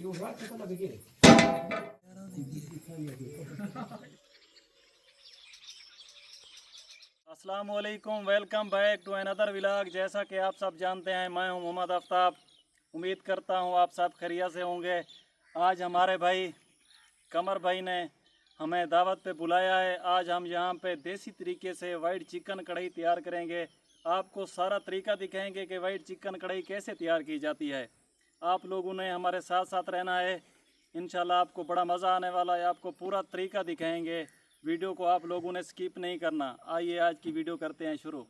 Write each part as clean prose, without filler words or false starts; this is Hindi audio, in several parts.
अस्सलाम वालेकुम, welcome back to another vlog. जैसा कि आप सब जानते हैं, मैं हूं मोहम्मद आफ्ताब। उम्मीद करता हूं आप सब खैरियत से होंगे। आज हमारे भाई कमर भाई ने हमें दावत पे बुलाया है। आज हम यहां पे देसी तरीके से वाइट चिकन कढ़ाई तैयार करेंगे। आपको सारा तरीका दिखाएंगे कि वाइट चिकन कढ़ाई कैसे तैयार की जाती है। आप लोगों ने हमारे साथ साथ रहना है। इंशाल्लाह आपको बड़ा मज़ा आने वाला है। आपको पूरा तरीका दिखाएंगे। वीडियो को आप लोगों ने स्किप नहीं करना। आइए आज की वीडियो करते हैं शुरू।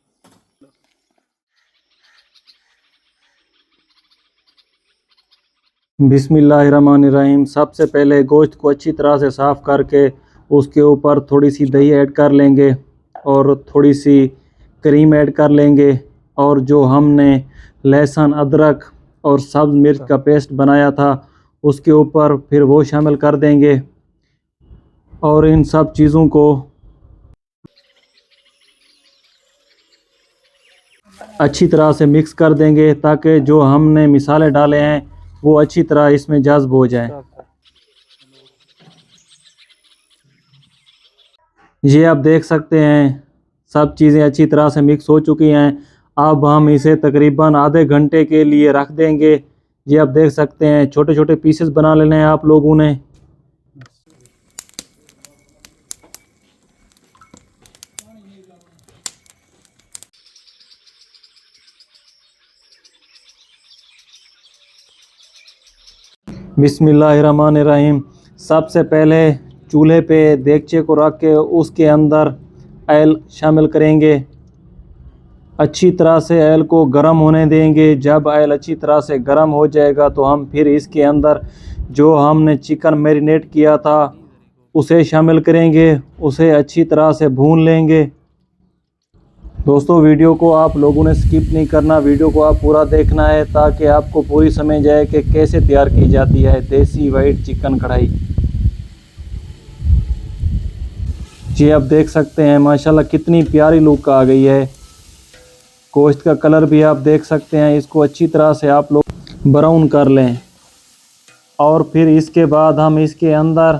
बिस्मिल्लाहिर्रहमानिर्रहीम। सबसे पहले गोश्त को अच्छी तरह से साफ़ करके उसके ऊपर थोड़ी सी दही ऐड कर लेंगे और थोड़ी सी क्रीम ऐड कर लेंगे। और जो हमने लहसुन, अदरक और सब्ज़ मिर्च का पेस्ट बनाया था उसके ऊपर फिर वो शामिल कर देंगे। और इन सब चीज़ों को अच्छी तरह से मिक्स कर देंगे ताकि जो हमने मिसाले डाले हैं वो अच्छी तरह इसमें जज्ब हो जाएं। ये आप देख सकते हैं सब चीज़ें अच्छी तरह से मिक्स हो चुकी हैं। अब हम इसे तकरीबन आधे घंटे के लिए रख देंगे। ये आप देख सकते हैं छोटे छोटे पीसेस बना लेने हैं आप लोगों ने। बिस्मिल्लाहिर्रहमानिर्रहीम। सबसे पहले चूल्हे पे देगचे को रख के उसके अंदर ऑयल शामिल करेंगे। अच्छी तरह से ऑयल को गर्म होने देंगे। जब ऑयल अच्छी तरह से गर्म हो जाएगा तो हम फिर इसके अंदर जो हमने चिकन मैरिनेट किया था उसे शामिल करेंगे। उसे अच्छी तरह से भून लेंगे। दोस्तों, वीडियो को आप लोगों ने स्किप नहीं करना। वीडियो को आप पूरा देखना है ताकि आपको पूरी समझ आए कि कैसे तैयार की जाती है देसी वाइट चिकन कढ़ाई। जी आप देख सकते हैं माशाल्लाह कितनी प्यारी लुक आ गई है। गोश्त का कलर भी आप देख सकते हैं। इसको अच्छी तरह से आप लोग ब्राउन कर लें। और फिर इसके बाद हम इसके अंदर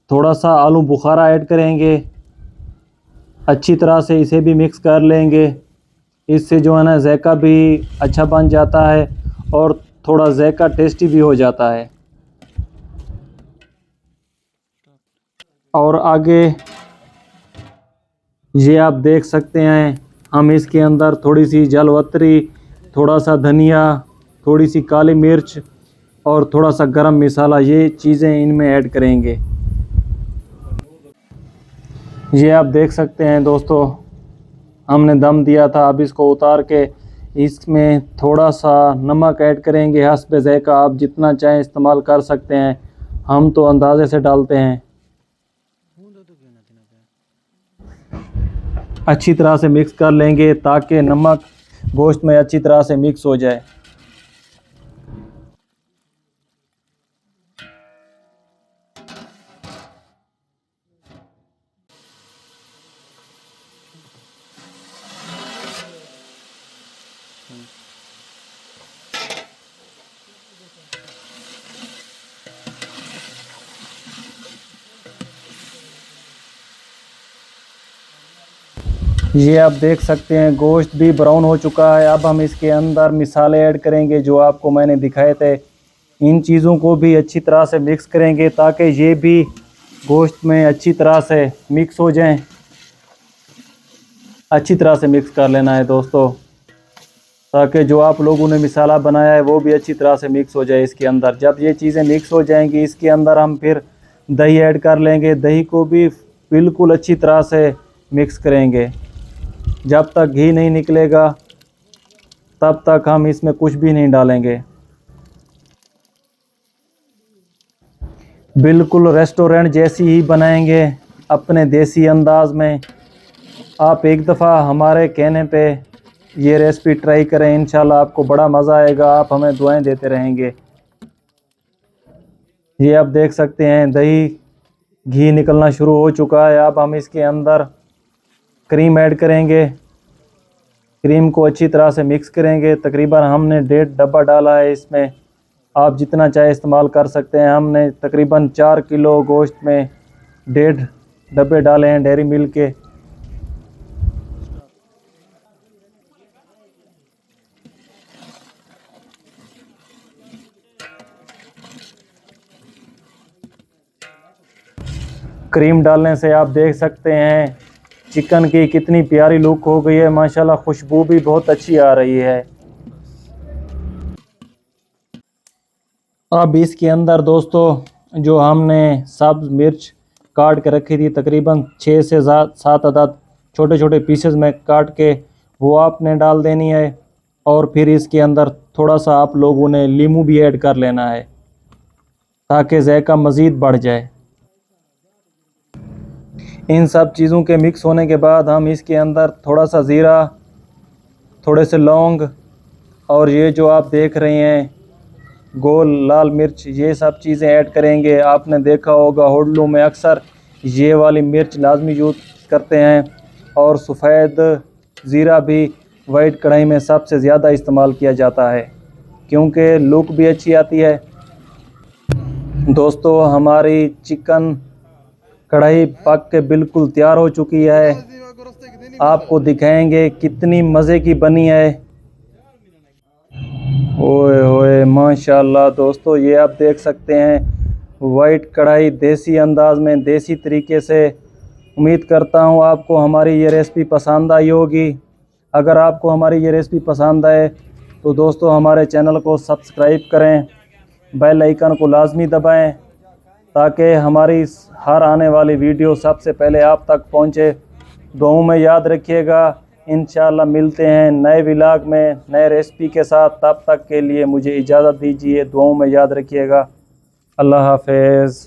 थोड़ा सा आलू बुखारा ऐड करेंगे। अच्छी तरह से इसे भी मिक्स कर लेंगे। इससे जो है ना ज़ायका भी अच्छा बन जाता है और थोड़ा ज़ायका टेस्टी भी हो जाता है। और आगे ये आप देख सकते हैं हम इसके अंदर थोड़ी सी जलवतरी, थोड़ा सा धनिया, थोड़ी सी काली मिर्च और थोड़ा सा गरम मसाला, ये चीज़ें इनमें ऐड करेंगे। ये आप देख सकते हैं दोस्तों हमने दम दिया था। अब इसको उतार के इसमें थोड़ा सा नमक ऐड करेंगे हस्ब ज़ायका। आप जितना चाहें इस्तेमाल कर सकते हैं। हम तो अंदाज़े से डालते हैं। अच्छी तरह से मिक्स कर लेंगे ताकि नमक गोश्त में अच्छी तरह से मिक्स हो जाए। ये आप देख सकते हैं गोश्त भी ब्राउन हो चुका है। अब हम इसके अंदर मिसाले ऐड करेंगे जो आपको मैंने दिखाए थे। इन चीज़ों को भी अच्छी तरह से मिक्स करेंगे ताकि ये भी गोश्त में अच्छी तरह से मिक्स हो जाएं। अच्छी तरह से मिक्स कर लेना है दोस्तों ताकि जो आप लोगों ने मिसाला बनाया है वो भी अच्छी तरह से मिक्स हो जाए इसके अंदर। जब ये चीज़ें मिक्स हो जाएंगी इसके अंदर हम फिर दही ऐड कर लेंगे। दही को भी बिल्कुल अच्छी तरह से मिक्स करेंगे। जब तक घी नहीं निकलेगा तब तक हम इसमें कुछ भी नहीं डालेंगे। बिल्कुल रेस्टोरेंट जैसी ही बनाएंगे अपने देसी अंदाज में। आप एक दफ़ा हमारे कहने पे ये रेसिपी ट्राई करें, इंशाल्लाह आपको बड़ा मज़ा आएगा। आप हमें दुआएं देते रहेंगे। ये आप देख सकते हैं दही घी निकलना शुरू हो चुका है। अब हम इसके अंदर क्रीम ऐड करेंगे। क्रीम को अच्छी तरह से मिक्स करेंगे। तकरीबन हमने 1.5 डब्बा डाला है इसमें। आप जितना चाहे इस्तेमाल कर सकते हैं। हमने तकरीबन 4 किलो गोश्त में 1.5 डब्बे डाले हैं डेयरी मिल्क के। क्रीम डालने से आप देख सकते हैं चिकन की कितनी प्यारी लुक हो गई है, माशाल्लाह खुशबू भी बहुत अच्छी आ रही है। अब इसके अंदर दोस्तों जो हमने सब्ज़ मिर्च काट के रखी थी, तकरीबन 6 से 7 अदद छोटे छोटे पीसेस में काट के, वो आपने डाल देनी है। और फिर इसके अंदर थोड़ा सा आप लोगों ने नींबू भी ऐड कर लेना है ताकि जायका मज़ीद बढ़ जाए। इन सब चीज़ों के मिक्स होने के बाद हम इसके अंदर थोड़ा सा ज़ीरा, थोड़े से लौंग और ये जो आप देख रहे हैं गोल लाल मिर्च, ये सब चीज़ें ऐड करेंगे। आपने देखा होगा होटलों में अक्सर ये वाली मिर्च लाजमी यूज़ करते हैं। और सफ़ेद ज़ीरा भी वाइट कढ़ाई में सबसे ज़्यादा इस्तेमाल किया जाता है क्योंकि लुक भी अच्छी आती है। दोस्तों हमारी चिकन कढ़ाई पक के बिल्कुल तैयार हो चुकी है। आपको दिखाएंगे कितनी मज़े की बनी है। ओए ओए माशाल्लाह दोस्तों, ये आप देख सकते हैं वाइट कढ़ाई देसी अंदाज में, देसी तरीके से। उम्मीद करता हूँ आपको हमारी ये रेसिपी पसंद आई होगी। अगर आपको हमारी ये रेसिपी पसंद आए तो दोस्तों हमारे चैनल को सब्सक्राइब करें, बेल आइकन को लाजमी दबाएं ताकि हमारी हर आने वाली वीडियो सबसे पहले आप तक पहुंचे। दुआओं में याद रखिएगा। इंशाल्लाह मिलते हैं नए व्लॉग में नए रेसिपी के साथ। तब तक के लिए मुझे इजाज़त दीजिए। दुआओं में याद रखिएगा। अल्लाह हाफ़िज़।